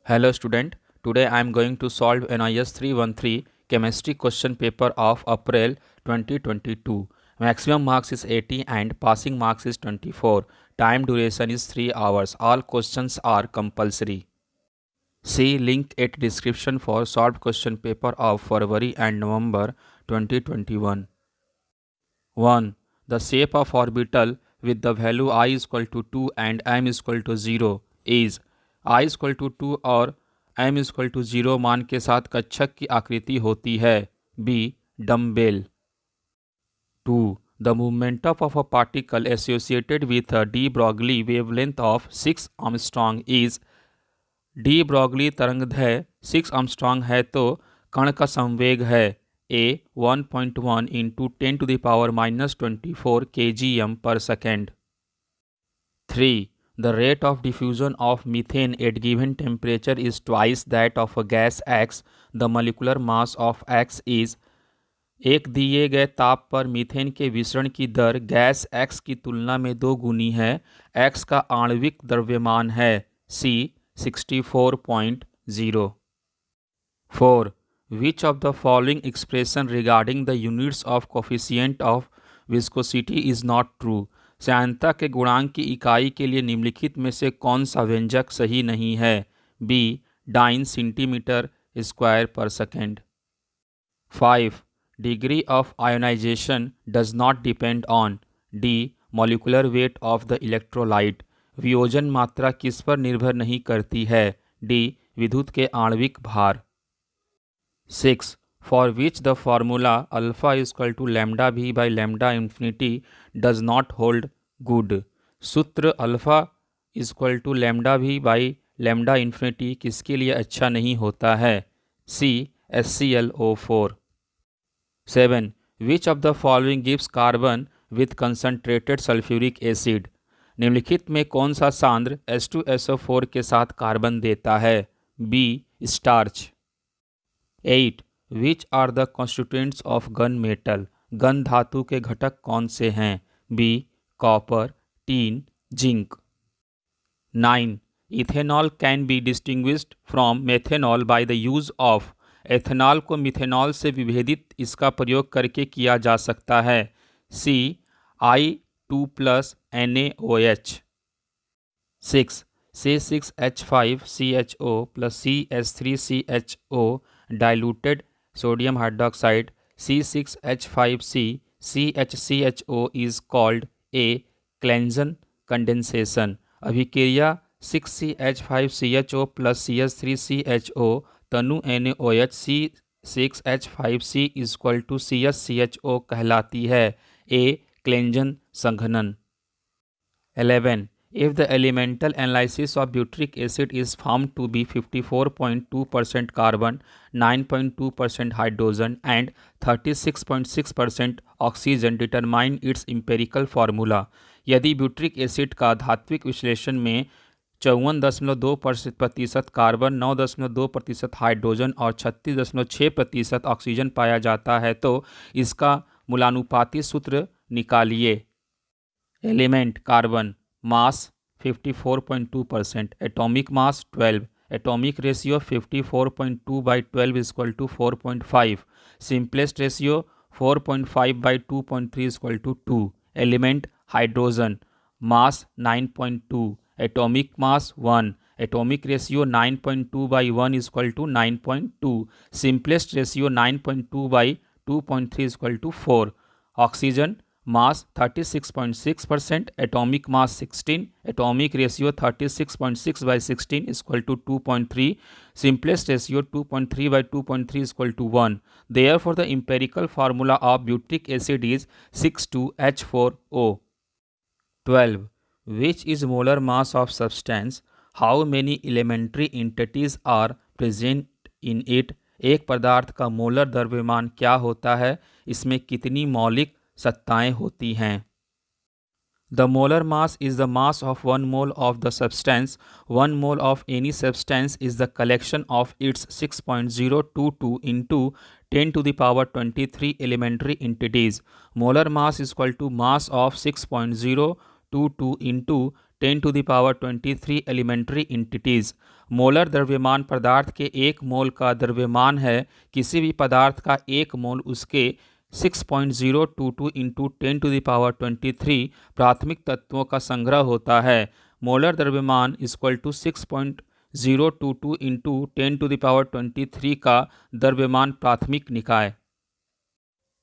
Hello student, today I am going to solve NIS 313 chemistry question paper of April 2022. Maximum marks is 80 and passing marks is 24. Time duration is 3 hours. All questions are compulsory. See link at description for solved question paper of February and November 2021. 1. The shape of orbital with the value I is equal to 2 and m is equal to 0 is I is equal to 2 और m is equal to 0 मान के साथ कक्षक की आकृति होती है. B. Dumbbell. 2. The momentum of a particle associated with a de Broglie wavelength of 6 Armstrong is de Broglie तरंगदैर्घ्य 6 Armstrong है तो कण का संवेग है A 1.1 into 10⁻⁻24 kgm per second. 3. The rate of diffusion of methane at given temperature is twice that of a gas X. The molecular mass of X is एक दिए गए ताप पर मीथेन के विसरण की दर गैस X की तुलना में 2 गुनी है. X का आणविक द्रव्यमान है C 64.0. 4. Which of the following expression regarding the units of coefficient of viscosity is not true? श्यानता के गुणांक की इकाई के लिए निम्नलिखित में से कौन सा व्यंजक सही नहीं है? B. डाइन सेंटीमीटर स्क्वायर पर second. 5. Degree of ionization does not depend on D. molecular weight of the electrolyte. वियोजन मात्रा किस पर निर्भर नहीं करती है? डी. विद्युत के आणविक भार. 6. For which the formula alpha equal to lambda भी by lambda infinity does not hold good. सूत्र अल्फा इक्वल टू लैम्डा भी बाई लैम्डा इन्फिनिटी किसके लिए अच्छा नहीं होता है? C. HClO4. 7. Which of the following gives carbon with concentrated sulphuric acid. निम्नलिखित में कौन सा सांद्र H2SO4 के साथ कार्बन देता है? B. Starch. 8. Which are the constituents of gun metal. Gun धातु के घटक कौन से हैं? बी. Copper, tin, zinc. 9. Ethanol can be distinguished from methanol by the use of. Ethanol को मिथेनॉल से विभेदित इसका प्रयोग करके किया जा सकता है. सी. I2+ NaOH. 6. C6H5CHO plus CH3CHO diluted sodium hydroxide C6H5C CHCHO is called a Claisen condensation. अभिक्रिया 6CH5CHO plus CH3CHO तनु NaOH C6H5C equal to CHCHO कहलाती है. A. क्लेंजन संघनन. 11. If the elemental analysis of butyric acid is found to be 54.2% carbon, 9.2% hydrogen and 36.6% oxygen, determine its empirical formula. यदि butyric acid का धात्विक विश्लेषण में 54.2% कार्बन, 9.2% हाइड्रोजन और 36.6% ऑक्सीजन पाया जाता है तो इसका मूलानुपाती सूत्र निकालिए. Element carbon mass 54.2%, atomic mass 12, atomic ratio 54.2/12 equal to 4.5, simplest ratio 4.5/2.3 equal to 2. Element hydrogen mass 9.2, atomic mass 1, atomic ratio 9.2/1 equal to 9.2, simplest ratio 9.2/2.3 equal to 4. Oxygen mass 36.6%, atomic mass 16, atomic ratio 36.6/16 equal to 2.3, simplest ratio 2.3/2.3 equal to 1. Therefore the empirical formula of butyric acid is 6,2H4O. 12. Which is molar mass of substance? How many elementary entities are present in it? एक पदार्थ का molar द्रव्यमान क्या होता है? इसमें कितनी मौलिक सत्ताएं होती हैं? The molar mass is the mass of 1 mole of the substance. 1 mole of any substance is the collection of its 6.022 into 10⁻23 elementary entities. Molar mass is equal to mass of 6.022 into 10⁻23 elementary entities. Molar द्रव्यमान पदार्थ के 1 मोल का द्रव्यमान है। किसी भी पदार्थ का 1 मोल उसके 6.022 इंटू 10⁻23 प्राथमिक तत्वों का संग्रह होता है। मोलर द्रव्यमान इक्वल टू 6.022 इंटू 10⁻23 का द्रव्यमान प्राथमिक निकाय।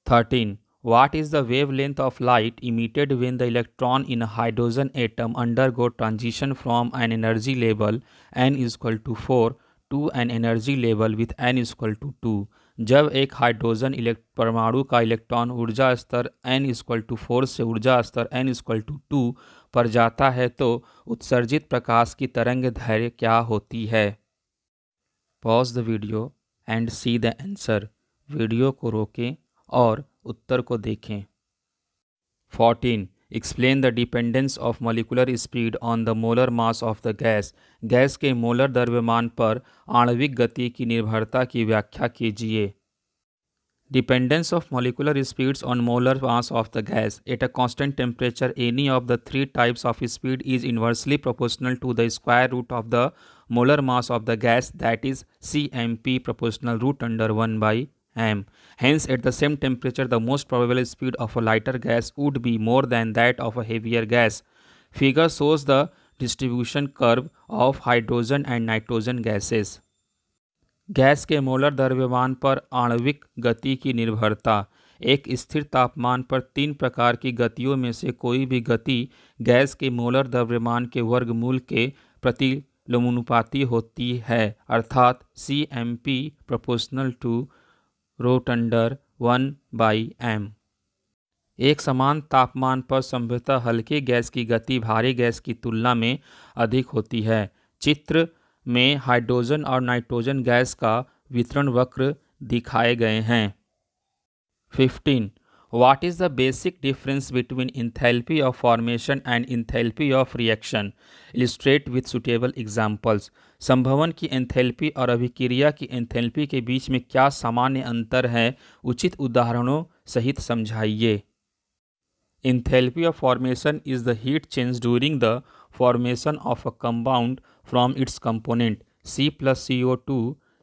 13. What is the wavelength of light emitted when the electron in a hydrogen atom undergo transition from an energy level n is equal to 4 to an energy level with n is equal to 2? जब एक hydrogen परमाणु का electron ऊर्जा स्तर n equal to 4 से ऊर्जा स्तर n equal to 2 पर जाता है तो उत्सर्जित प्रकाश की तरंग दैर्घ्य क्या होती है? Pause the video and see the answer. Video को रोकें और उत्तर को देखें। 14. Explain the dependence of molecular speed on the molar mass of the gas. Gas के मोलर द्रव्यमान पर आणविक गति की निर्भरता की व्याख्या कीजिए। Dependence of molecular speeds on molar mass of the gas. At a constant temperature, any of the 3 types of speed is inversely proportional to the square root of the molar mass of the gas, that is Cmp proportional root under 1 by m. Hence, at the same temperature, the most probable speed of a lighter gas would be more than that of a heavier gas. Figure shows the distribution curve of hydrogen and nitrogen gases. Gas के molar द्रव्यमान पर आणविक गति की निर्भरता। एक स्थिर तापमान पर 3 प्रकार की गतियों में से कोई भी गति गैस के मोलर द्रव्यमान के वर्गमूल के प्रतिलोमानुपाती होती है, अर्थात Cmp proportional to root under 1 by m। एक समान तापमान पर संभवतः हल्की गैस की गति भारी गैस की तुलना में अधिक होती है। चित्र में हाइड्रोजन और नाइट्रोजन गैस का वितरण वक्र दिखाए गए हैं। 15. What is the basic difference between enthalpy of formation and enthalpy of reaction? Illustrate with suitable examples. संभवन की एंथैल्पी और अभिक्रिया की एंथैल्पी के बीच में क्या सामान्य अंतर है? उचित उदाहरणों सहित समझाइए। Enthalpy of formation is the heat change during the formation of a compound from its component C plus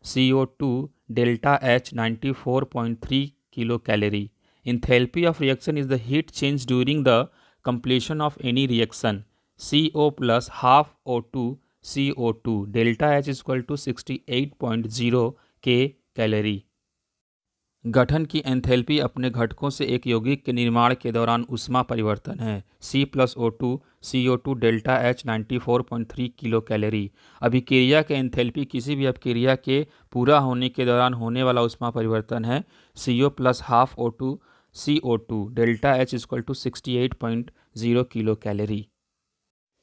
CO2 delta H 94.3 kilocalorie. Enthalpy of reaction is the heat change during the completion of any reaction CO plus half O2 CO2 delta H is equal to 68.0 K calorie. गठन की enthalpy अपने घटकों से एक यौगिक के निर्माण के दौरान ऊष्मा परिवर्तन है। C plus O2 CO2 delta H 94.3 kilo calorie. अभिक्रिया के एंथैल्पी किसी भी अभिक्रिया के पूरा होने के दौरान होने वाला ऊष्मा परिवर्तन है। CO plus half O2 CO2 delta H equal to 68.0 kilo calorie.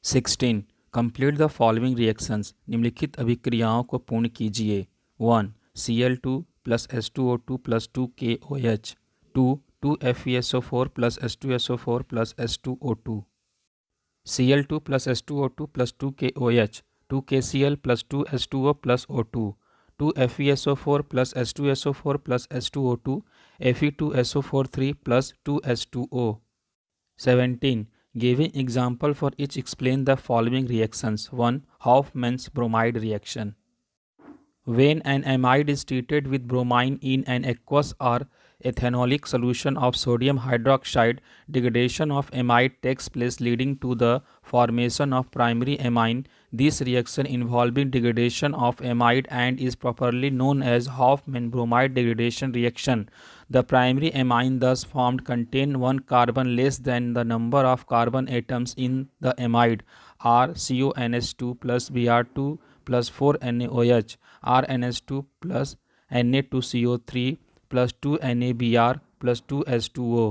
16. Complete the following reactions. निम्नलिखित अभिक्रियाओं को पूर्ण कीजिए। 1. Cl2 plus H2O2 plus 2KOH 2 2FeSO4 plus H2SO4 plus H2O2 Cl2 plus H2O2 plus 2KOH 2KCl plus 2H2O plus O2 2FeSO4 plus H2SO4 plus H2O2 Fe2SO4 plus 2H2O 17. Giving example for each, explain the following reactions. 1. Hofmann's bromide reaction. When an amide is treated with bromine in an aqueous or ethanolic solution of sodium hydroxide, degradation of amide takes place leading to the formation of primary amine. This reaction involving degradation of amide and is properly known as Hofmann-bromide degradation reaction. The primary amine thus formed contain one carbon less than the number of carbon atoms in the amide, RCONH2 plus Br2 plus 4NaOH, RNH2 plus Na2CO3 plus 2NaBr plus 2H2O.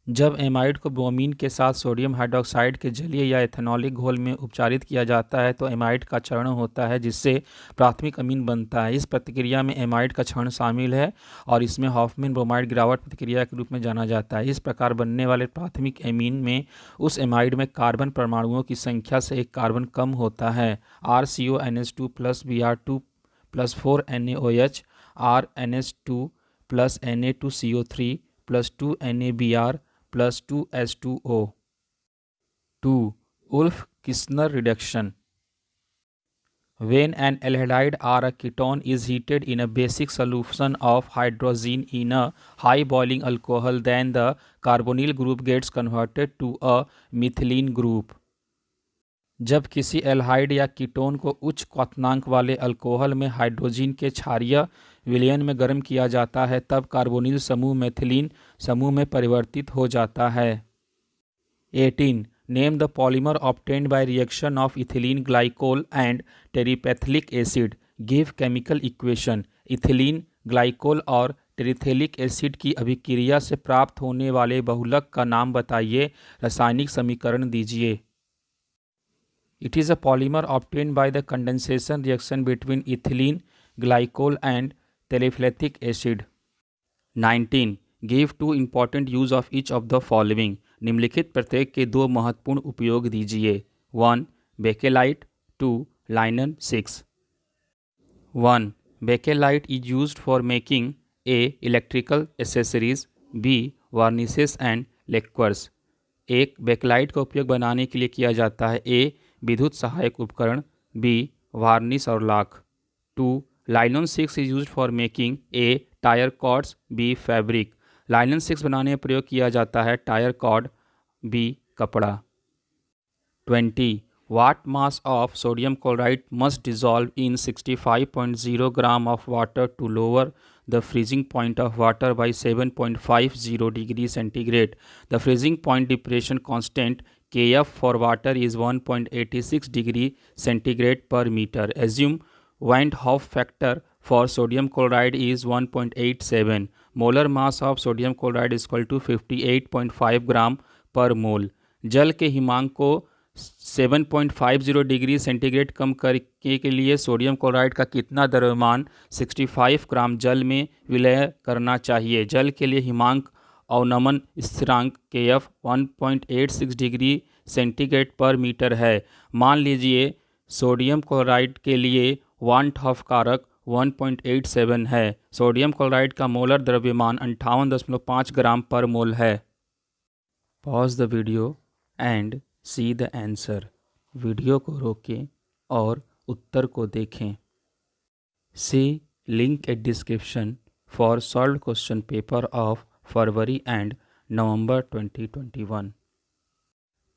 जब amide को bromine के साथ sodium hydroxide के जलीय या ethanolic घोल में उपचारित किया जाता है तो एमाइड का क्षरण होता है जिससे प्राथमिक अमीन बनता है। इस प्रतिक्रिया में एमाइड का क्षरण शामिल है और इसमें हॉफमैन ब्रोमाइड गिरावट प्रतिक्रिया के रूप में जाना जाता है। इस प्रकार बनने वाले प्राथमिक एमीन में उस एमाइड में कार्बन परमाणुओं की संख्या से एक कार्बन कम होता है। RCONH2 plus Br2 plus 4NaOH, RNH2 plus Na2CO3 plus 2NaBr plus 2H2O. 2. Wolff-Kishner reduction. When an aldehyde or a ketone is heated in a basic solution of hydrogen in a high boiling alcohol, then the carbonyl group gets converted to a methylene group. जब किसी एल्हाइड या ketone को उच्च क्वथनांक वाले alcohol में hydrogen के क्षारीय विलयन में गर्म किया जाता है, तब कार्बोनिल समूह मेथिलीन समूह में परिवर्तित हो जाता है। 18. Name the polymer obtained by reaction of ethylene glycol and terephthalic acid. Give chemical equation. Ethylene glycol और टेरिथेलिक एसिड की अभिक्रिया से प्राप्त होने वाले बहुलक का नाम बताइए। रासायनिक समीकरण दीजिए। It is a polymer obtained by the condensation reaction between ethylene glycol and terephthalic acid. 19. Give two important use of each of the following. निम्नलिखित प्रत्येक के दो महत्वपूर्ण उपयोग दीजिए। 1. Bakelite. 2. Nylon 6. 1. Bakelite is used for making A. electrical accessories, B. varnishes and lacquers. एक bakelite का उपयोग बनाने के लिए किया जाता है। A. विद्युत सहायक उपकरण, बी वार्निश और लाख। 2. Nylon 6 is use for making a tyre cords, B fabric. Nylon 6 बनाने में प्रयोग किया जाता है। टायर कॉर्ड, बी कपड़ा। 20. What mass of sodium chloride must dissolve in 65.0 gram of water to lower the freezing point of water by 7.50 degree centigrade. The freezing point depression constant Kf for water is 1.86 degree centigrade per meter. Assume Van 't Hoff factor for sodium chloride is 1.87. Molar mass of sodium chloride is equal to 58.5 gram per mole. जल के हिमांक को 7.50 degree centigrade कम करने के लिए sodium chloride का कितना द्रव्यमान 65 ग्राम जल में विलय करना चाहिए। जल के लिए हिमांक अवनमन स्थिरांक Kf 1.86 डिग्री सेंटीग्रेड पर मीटर है। मान लीजिए सोडियम क्लोराइड के लिए वान ट हॉफ कारक 1.87 है। सोडियम क्लोराइड का मोलर द्रव्यमान 58.5 ग्राम पर मोल है। Pause the video and see the answer. Video को रोकें और उत्तर को देखें। See link at description for solve question paper of February and November 2021।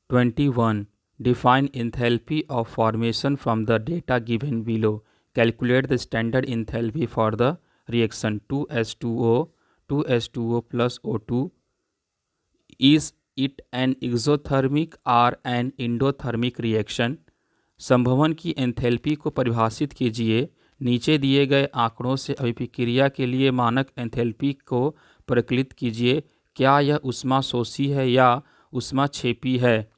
21. Define enthalpy of formation from the data given below. Calculate the standard enthalpy for the reaction 2H2O, 2H2O plus O2. Is it an exothermic or an endothermic reaction? संभवन की enthalpy को परिभाषित कीजिए। नीचे दिए गए आंकड़ों से अभिक्रिया के लिए मानक एंथैल्पी को परिकलित कीजिए। क्या यह ऊष्मा शोषी है या ऊष्मा छेपी है?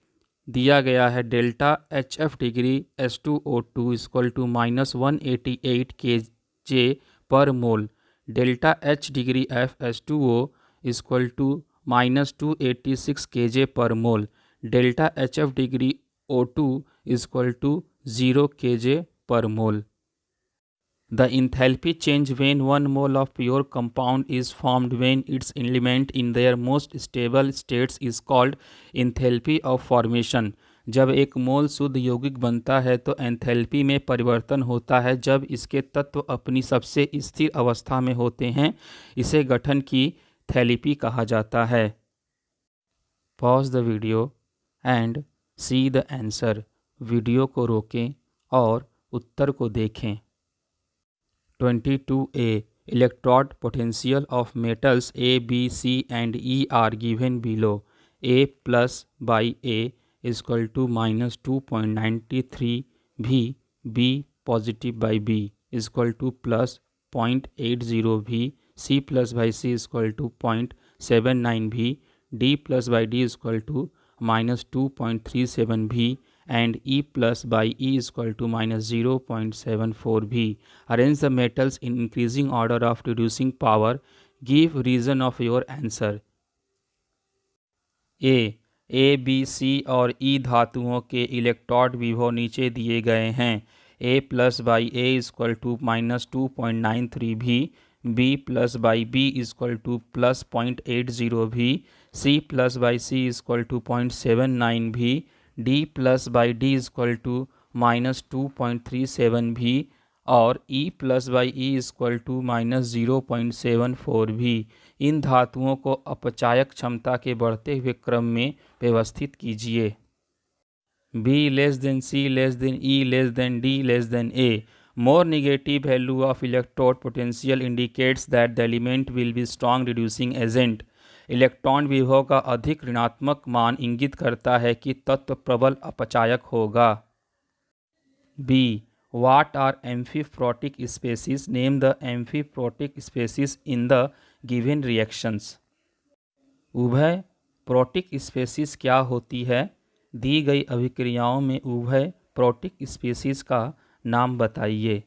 दिया गया है delta HF degree H2O2 equal to -188 kJ per mole, delta H degree F H2O equal to -286 kJ per mole, delta HF degree O2 equal to 0 kJ per mole. The enthalpy change when one mole of pure compound is formed when its element in their most stable states is called enthalpy of formation. जब एक मोल शुद्ध यौगिक बनता है तो enthalpy में परिवर्तन होता है जब इसके तत्व अपनी सबसे स्थिर अवस्था में होते हैं। इसे गठन की थैलेपी कहा जाता है। Pause the video and see the answer. Video को रोकें और उत्तर को देखें। 22A. Electrode potential of metals A, B, C and E are given below. A plus by A is equal to -2.93 V, B positive by B is equal to plus 0.80 V, C plus by C is equal to 0.79 V, D plus by D is equal to -2.37 V and E plus by E is equal to -0.74 V. Arrange the metals in increasing order of reducing power. Give reason of your answer. A, B, C और E धातुओं के electrode विभव नीचे दिए गए हैं। A plus by A is equal to -2.93 V, B plus by B is equal to plus 0.80 V, C plus by C is equal to 0.79 V, D plus by D equal to -2.37 भी और E plus by E equal to -0.74 भी। इन धातुओं को अपचायक क्षमता के बढ़ते हुए क्रम में व्यवस्थित कीजिए। B less than C less than E less than D less than A. More negative value of electrode potential indicates that the element will be strong reducing agent. Electron विभव का अधिक ऋणात्मक मान इंगित करता है कि तत्व प्रबल अपचायक होगा। B. What are amphiprotic species? Name the amphiprotic species in the given reactions. उभय प्रोटिक स्पेसीज क्या होती है? दी गई अभिक्रियाओं में उभय प्रोटिक स्पेसीज का नाम बताइए।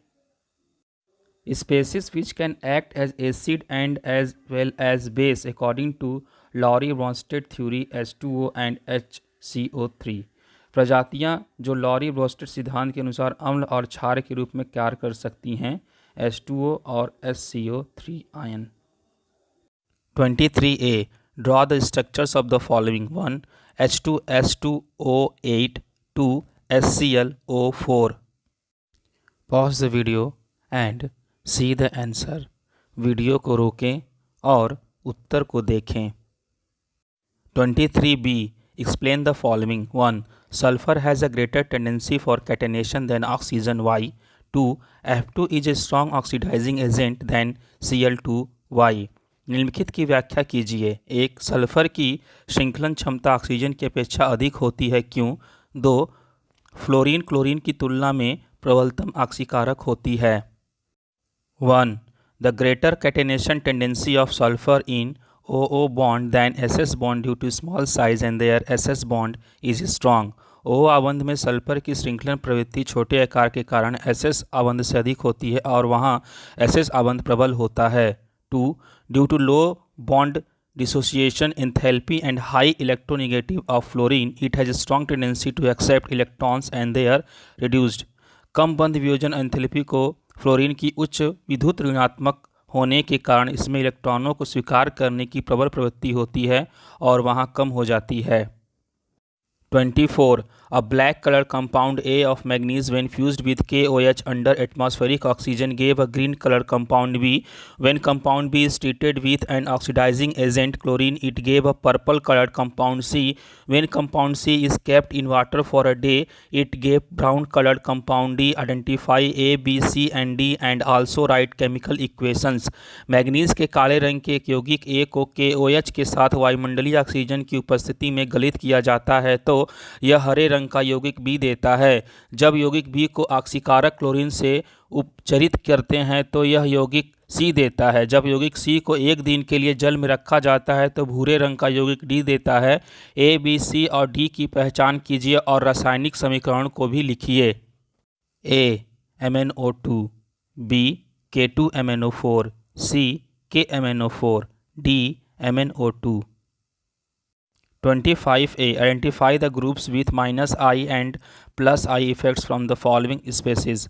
Species which can act as acid and as well as base according to Lowry Bronsted theory H2O and HCO3। प्रजातियां जो लॉरी ब्रॉन्स्टेड सिद्धांत के अनुसार अम्ल और क्षार के रूप में कार्य कर सकती हैं, H2O और HCO3 ion. 23A. Draw the structures of the following. 1. H2S2O8 2 HClO4। Pause the video and see the answer. Video को रोकें और उत्तर को देखें। 23B. Explain the following. 1. Sulfur has a greater tendency for catenation than oxygen. Why? 2. F2 is a strong oxidizing agent than Cl2. Why? निम्नलिखित की व्याख्या कीजिए। 1. सल्फर की श्रृंखलन क्षमता ऑक्सीजन की अपेक्षा अधिक होती है, क्यों? 2. फ्लोरीन क्लोरीन की तुलना में प्रबलतम ऑक्सीकारक होती है। 1. The greater catenation tendency of sulfur in OO bond than SS bond due to small size and their SS bond is strong. O आबंध में सल्फर की श्रृंखलन प्रवृत्ति छोटे आकार के कारण SS आबंध से अधिक होती है और वहाँ SS आबंध प्रबल होता है। 2. Due to low bond dissociation enthalpy and high electronegative of fluorine, it has a strong tendency to accept electrons and they are reduced. कम बंध वियोजन एंथैल्पी को फ्लोरीन की उच्च विद्युत ऋणात्मक होने के कारण इसमें इलेक्ट्रॉनों को स्वीकार करने की प्रबल प्रवृत्ति होती है और वहाँ कम हो जाती है। 24. A black colored compound A of manganese when fused with KOH under atmospheric oxygen gave a green colored compound B. When compound B is treated with an oxidizing agent chlorine, it gave a purple colored compound C. When compound C is kept in water for a day, it gave brown colored compound D. Identify A, B, C and D and also write chemical equations. Manganese के काले रंग के एक यौगिक A को KOH के साथ वायुमंडलीय ऑक्सीजन की उपस्थिति में गलित किया जाता है तो यह हरे रंग का यौगिक बी देता है। जब यौगिक बी को ऑक्सीकारक क्लोरीन से उपचरित करते हैं तो यह यौगिक सी देता है। जब यौगिक सी को एक दिन के लिए जल में रखा जाता है तो भूरे रंग का यौगिक डी देता है। ए, बी, सी और डी की पहचान कीजिए और रासायनिक समीकरण को भी लिखिए। ए MnO2, B K2MnO4, C KMnO4, D MnO2। 25A. Identify the groups with -I and +I effects from the following species.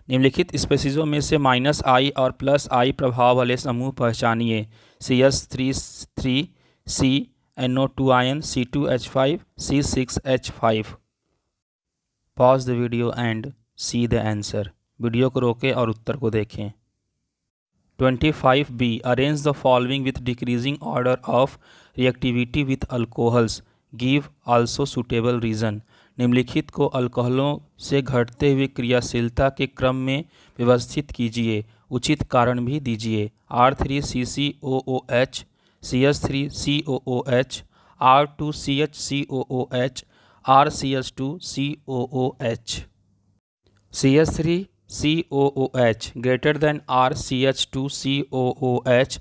निम्नलिखित स्पेसीजों में से -I और +I प्रभाव वाले समूह पहचानिए। CS3 CNO2 ion, C2H5 C6H5। Pause the video and see the answer. Video को रोकें और उत्तर को देखें। 25B. Arrange the following with decreasing order of reactivity with alcohols. Give also suitable reason. निम्नलिखित को अल्कोहलों से घटते हुए क्रियाशीलता के क्रम में व्यवस्थित कीजिए, उचित कारण भी दीजिए। R3CCOOH, CS3COOH, R2CHCOOH, RCH2COOH। CS3COOH greater than RCH2COOH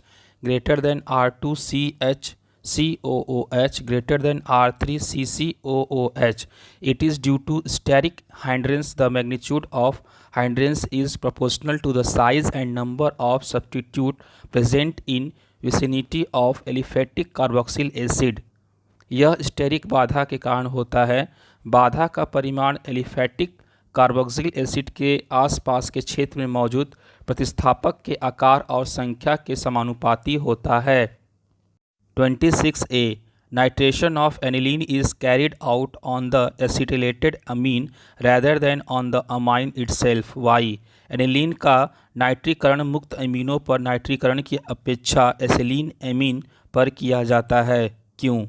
greater than R2CHCOOH greater than R3CCOOH. It is due to steric hindrance. The magnitude of hindrance is proportional to the size and number of substitute present in vicinity of aliphatic carboxyl acid. यह steric बाधा के कारण होता है। बाधा का परिमाण aliphatic carboxyl acid के आसपास के क्षेत्र में मौजूद प्रतिस्थापक के आकार और संख्या के समानुपाती होता है। 26A. Nitration of aniline is carried out on the acetylated amine rather than on the amine itself. Why? Aniline का नाइट्रीकरण मुक्त अमीनों पर नाइट्रीकरण की अपेक्षा एसिलीन एमीन पर किया जाता है। क्यों?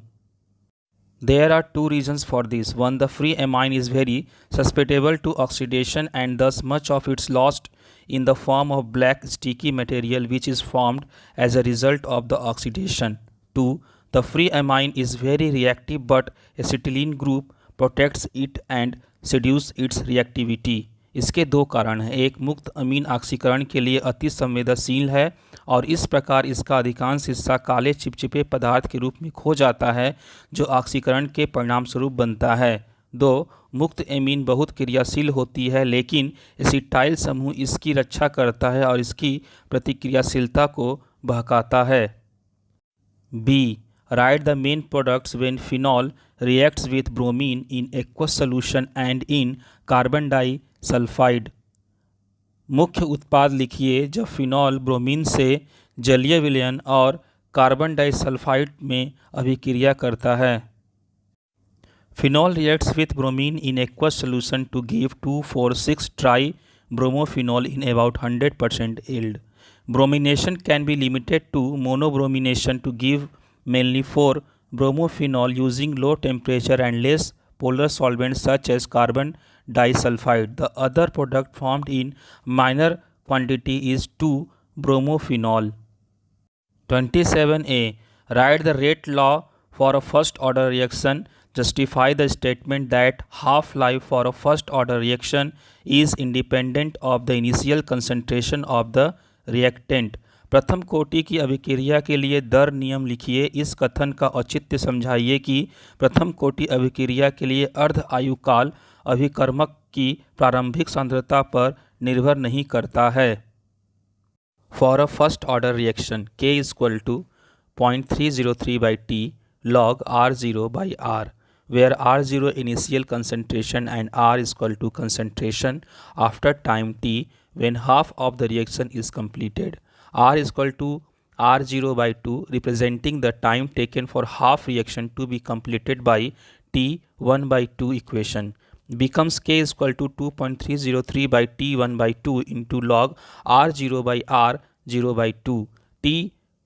There are two reasons for this. One, the free amine is very susceptible to oxidation and thus much of its lost in the form of black sticky material which is formed as a result of the oxidation. Two, the free amine is very reactive but acetylene group protects it and seduces its reactivity. इसके दो कारण हैं। एक, मुक्त अमीन ऑक्सीकरण के लिए अति संवेदनशील है और इस प्रकार इसका अधिकांश हिस्सा काले चिपचिपे पदार्थ के रूप में खो जाता है जो ऑक्सीकरण के परिणामस्वरूप बनता है। दो, मुक्त एमीन बहुत क्रियाशील होती है लेकिन एसिटाइल समूह इसकी रक्षा करता है और इसकी प्रतिक्रियाशीलता को बहकाता है। B, write the main products when phenol reacts with bromine in aqueous solution and in carbon disulfide. मुख्य उत्पाद लिखिए जब फिनॉल ब्रोमीन से जलीय विलयन और कार्बन डाइसल्फाइड में अभिक्रिया करता है। Phenol reacts with bromine in aqueous solution to give 2,4,6 tribromophenol in about 100% yield. Bromination can be limited to monobromination to give mainly 4 bromophenol using low temperature and less polar solvents such as carbon disulfide. The other product formed in minor quantity is 2-bromophenol. 27A. Write the rate law for a first order reaction. Justify the statement that half-life for a first order reaction is independent of the initial concentration of the reactant. प्रथम कोटि की अभिक्रिया के लिए दर नियम लिखिए। इस कथन का औचित्य समझाइए कि प्रथम कोटि अभिक्रिया के लिए अर्ध आयुकाल अभिकर्मक की प्रारंभिक सांद्रता पर निर्भर नहीं करता है। For a first order reaction K equal to 0.303/T log R0/R where R0 initial concentration and R equal to concentration after time T when half of the reaction is completed. R equal to R0/2 representing the time taken for half reaction to be completed by T 1/2 equation becomes K equal to 2.303/T 1/2 into log R0/R0/2. T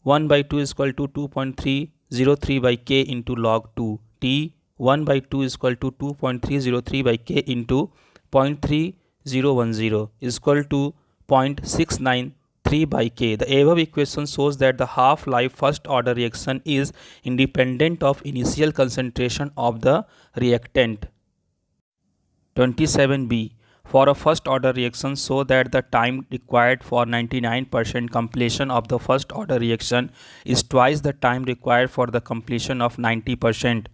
1/2 is equal to 2.303/K into log 2. T 1/2 is equal to 2.303/K into 0.3010 is equal to 0.693/K. The above equation shows that the half-life first order reaction is independent of initial concentration of the reactant. 27B. For a first order reaction, show that the time required for 99% completion of the first order reaction is twice the time required for the completion of 90%.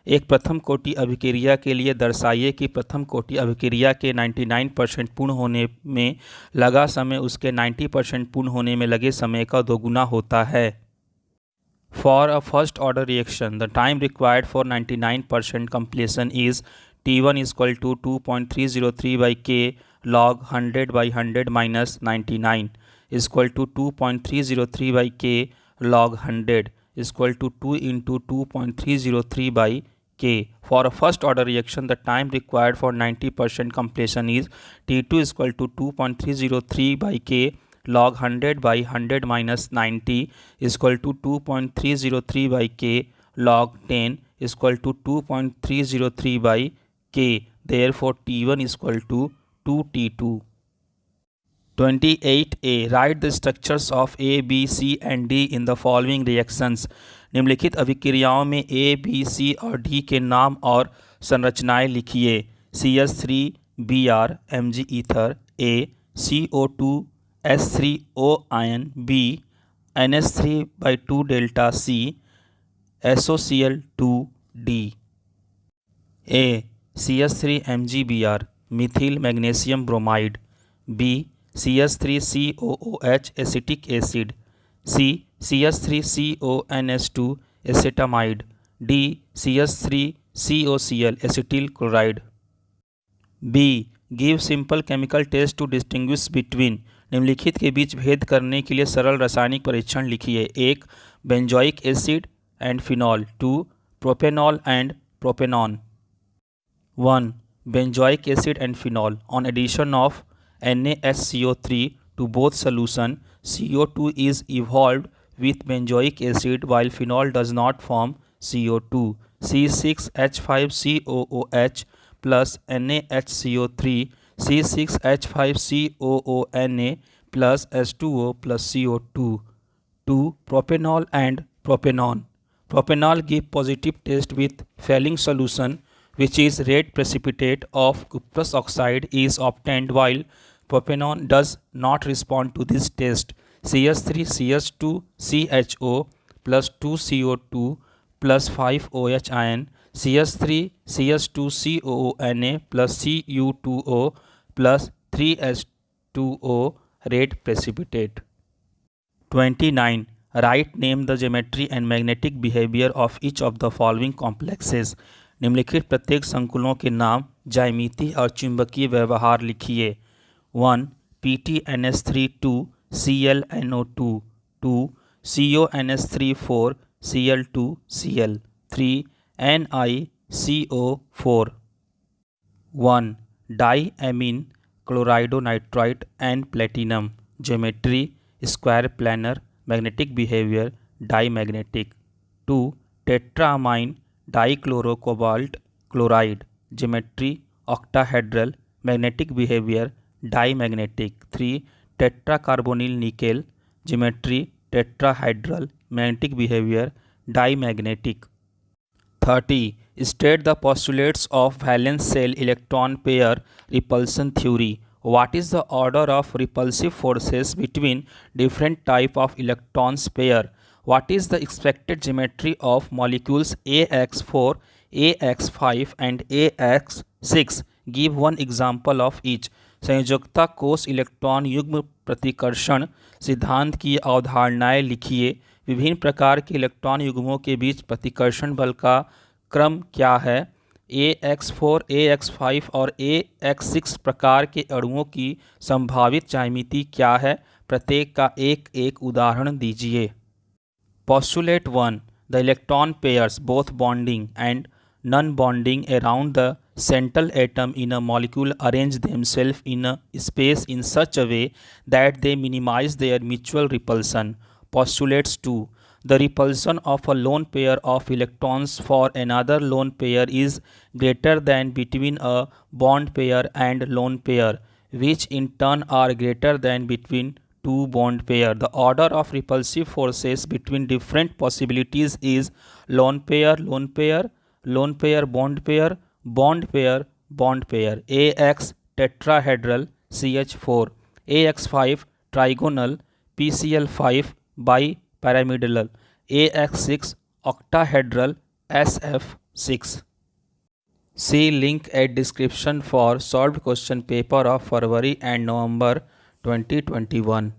एक प्रथम कोटि अभिक्रिया के लिए दर्शाइए कि प्रथम कोटि अभिक्रिया के 99% पूर्ण होने में लगा समय उसके 90% पूर्ण होने में लगे समय का दोगुना होता है। For a first order reaction the time required for 99% completion is T1 is equal to 2.303/K log 100/100 minus 99 is equal to 2.303/K log 100 is equal to 2 into 2.303/K. For a first order reaction, the time required for 90% completion is T2 is equal to 2.303/K log 100/100 minus 90 is equal to 2.303/K log 10 is equal to 2.303/K. Therefore, T1 is equal to 2T2. 28A. Write the structures of A, B, C and D in the following reactions. निम्नलिखित अभिक्रियाओं में A, B, C और D के नाम और संरचनाएं लिखिए। CH3Br Mg ether A, CO2 S3O ion B, NH3/2 delta C, SOCl2 D. A. CH3MgBr methyl magnesium bromide B. CH3COOH acetic acid C. CH3CONS2 acetamide D. CH3COCl acetyl chloride. B. Give simple chemical test to distinguish between निम्नलिखित के बीच भेद करने के लिए सरल रासायनिक परीक्षण लिखिए। 1. Benzoic acid and phenol 2. propanol and propanone. 1. Benzoic acid and phenol. On addition of NaHCO3 to both solution, CO2 is evolved with benzoic acid while phenol does not form CO2. C6H5COOH plus NaHCO3, C6H5COONA plus H2O plus CO2. 2. Propanol and propanone. Propanol give positive test with failing solution, which is red precipitate of cuprous oxide is obtained, while propanone does not respond to this test. CH3CH2CHO plus 2CO2 plus 5OH ion, CH3CH2COONA plus Cu2O plus 3H2O red precipitate. 29. Write name the geometry and magnetic behavior of each of the following complexes. निम्नलिखित प्रत्येक संकुलों के नाम, ज्यामिति और चुंबकीय व्यवहार लिखिए. 1. PTNS3 2 ClNO2 2 CONS3 4 Cl2 Cl 3 NiCO4 1. Diamine chlorido and platinum. Geometry square planar. Magnetic behavior dimagnetic. 2. Tetramine dichlorocobalt chloride. Geometry octahedral. Magnetic behavior dimagnetic. 3. Tetracarbonyl nickel. Geometry tetrahedral. Magnetic behavior dimagnetic. 30. State the postulates of valence shell electron pair repulsion theory. What is the order of repulsive forces between different type of electrons pair? What is the expected geometry of molecules AX4, AX5 and AX6? Give one example of each. संयोजकता कोष electron युग्म प्रतिकर्षण सिद्धांत की अवधारणाएं लिखिए. विभिन्न प्रकार के इलेक्ट्रॉन युग्मों के बीच प्रतिकर्षण बल का क्रम क्या है? AX4, AX5 और AX6 प्रकार के अणुओं की संभावित ज्यामिति क्या है? प्रत्येक का एक एक उदाहरण दीजिए. Postulate 1. The electron pairs, both bonding and non-bonding around the central atom in a molecule, arrange themselves in a space in such a way that they minimize their mutual repulsion. Postulates 2. The repulsion of a lone pair of electrons for another lone pair is greater than between a bond pair and lone pair, which in turn are greater than between two bond pair. The order of repulsive forces between different possibilities is lone pair, lone pair, lone pair, bond pair, bond pair, bond pair. AX tetrahedral CH4, AX5 trigonal PCl5 bipyramidal, AX6 octahedral SF6. See link at description for solved question paper of February and November 2021.